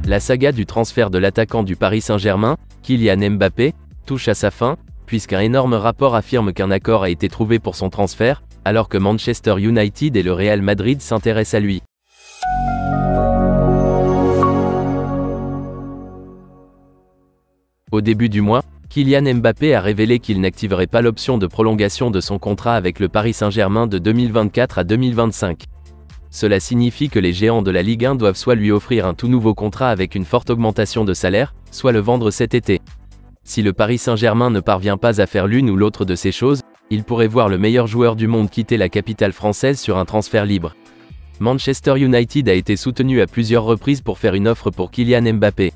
La saga du transfert de l'attaquant du Paris Saint-Germain, Kylian Mbappé, touche à sa fin, puisqu'un énorme rapport affirme qu'un accord a été trouvé pour son transfert, alors que Manchester United et le Real Madrid s'intéressent à lui. Au début du mois, Kylian Mbappé a révélé qu'il n'activerait pas l'option de prolongation de son contrat avec le Paris Saint-Germain de 2024 à 2025. Cela signifie que les géants de la Ligue 1 doivent soit lui offrir un tout nouveau contrat avec une forte augmentation de salaire, soit le vendre cet été. Si le Paris Saint-Germain ne parvient pas à faire l'une ou l'autre de ces choses, il pourrait voir le meilleur joueur du monde quitter la capitale française sur un transfert libre. Manchester United a été soutenu à plusieurs reprises pour faire une offre pour Kylian Mbappé.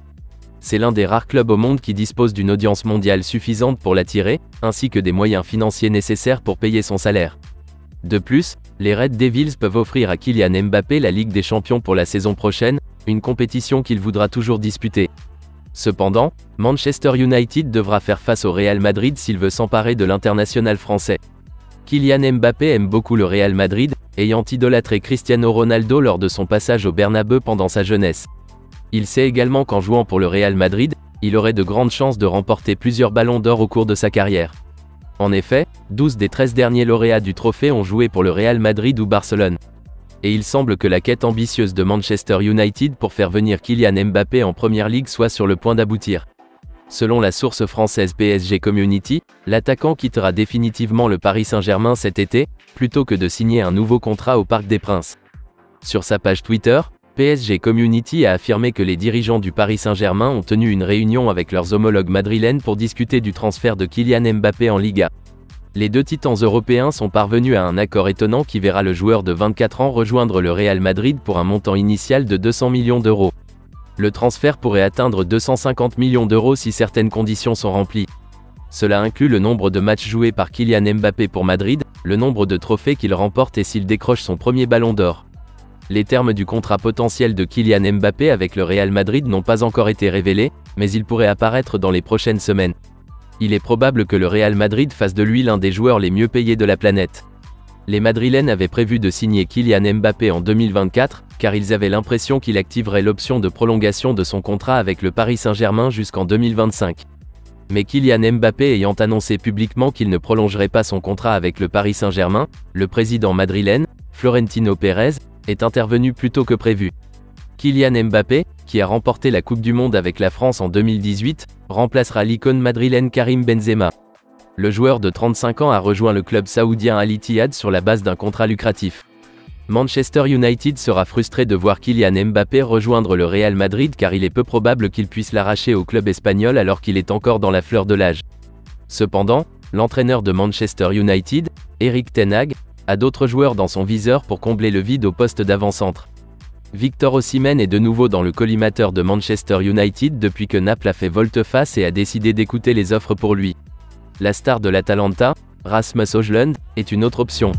C'est l'un des rares clubs au monde qui dispose d'une audience mondiale suffisante pour l'attirer, ainsi que des moyens financiers nécessaires pour payer son salaire. De plus, les Red Devils peuvent offrir à Kylian Mbappé la Ligue des Champions pour la saison prochaine, une compétition qu'il voudra toujours disputer. Cependant, Manchester United devra faire face au Real Madrid s'il veut s'emparer de l'international français. Kylian Mbappé aime beaucoup le Real Madrid, ayant idolâtré Cristiano Ronaldo lors de son passage au Bernabeu pendant sa jeunesse. Il sait également qu'en jouant pour le Real Madrid, il aurait de grandes chances de remporter plusieurs ballons d'or au cours de sa carrière. En effet, 12 des 13 derniers lauréats du trophée ont joué pour le Real Madrid ou Barcelone. Et il semble que la quête ambitieuse de Manchester United pour faire venir Kylian Mbappé en Première Ligue soit sur le point d'aboutir. Selon la source française PSG Community, l'attaquant quittera définitivement le Paris Saint-Germain cet été, plutôt que de signer un nouveau contrat au Parc des Princes. Sur sa page Twitter, PSG Community a affirmé que les dirigeants du Paris Saint-Germain ont tenu une réunion avec leurs homologues madrilènes pour discuter du transfert de Kylian Mbappé en Liga. Les deux titans européens sont parvenus à un accord étonnant qui verra le joueur de 24 ans rejoindre le Real Madrid pour un montant initial de 200 millions d'euros. Le transfert pourrait atteindre 250 millions d'euros si certaines conditions sont remplies. Cela inclut le nombre de matchs joués par Kylian Mbappé pour Madrid, le nombre de trophées qu'il remporte et s'il décroche son premier ballon d'or. Les termes du contrat potentiel de Kylian Mbappé avec le Real Madrid n'ont pas encore été révélés, mais ils pourraient apparaître dans les prochaines semaines. Il est probable que le Real Madrid fasse de lui l'un des joueurs les mieux payés de la planète. Les Madrilènes avaient prévu de signer Kylian Mbappé en 2024, car ils avaient l'impression qu'il activerait l'option de prolongation de son contrat avec le Paris Saint-Germain jusqu'en 2025. Mais Kylian Mbappé ayant annoncé publiquement qu'il ne prolongerait pas son contrat avec le Paris Saint-Germain, le président madrilène, Florentino Pérez, est intervenu plus tôt que prévu. Kylian Mbappé, qui a remporté la Coupe du Monde avec la France en 2018, remplacera l'icône madrilène Karim Benzema. Le joueur de 35 ans a rejoint le club saoudien Al Ittihad sur la base d'un contrat lucratif. Manchester United sera frustré de voir Kylian Mbappé rejoindre le Real Madrid car il est peu probable qu'il puisse l'arracher au club espagnol alors qu'il est encore dans la fleur de l'âge. Cependant, l'entraîneur de Manchester United, Erik ten Hag, a d'autres joueurs dans son viseur pour combler le vide au poste d'avant-centre. Victor Osimhen est de nouveau dans le collimateur de Manchester United depuis que Naples a fait volte-face et a décidé d'écouter les offres pour lui. La star de l'Atalanta, Rasmus Højlund, est une autre option.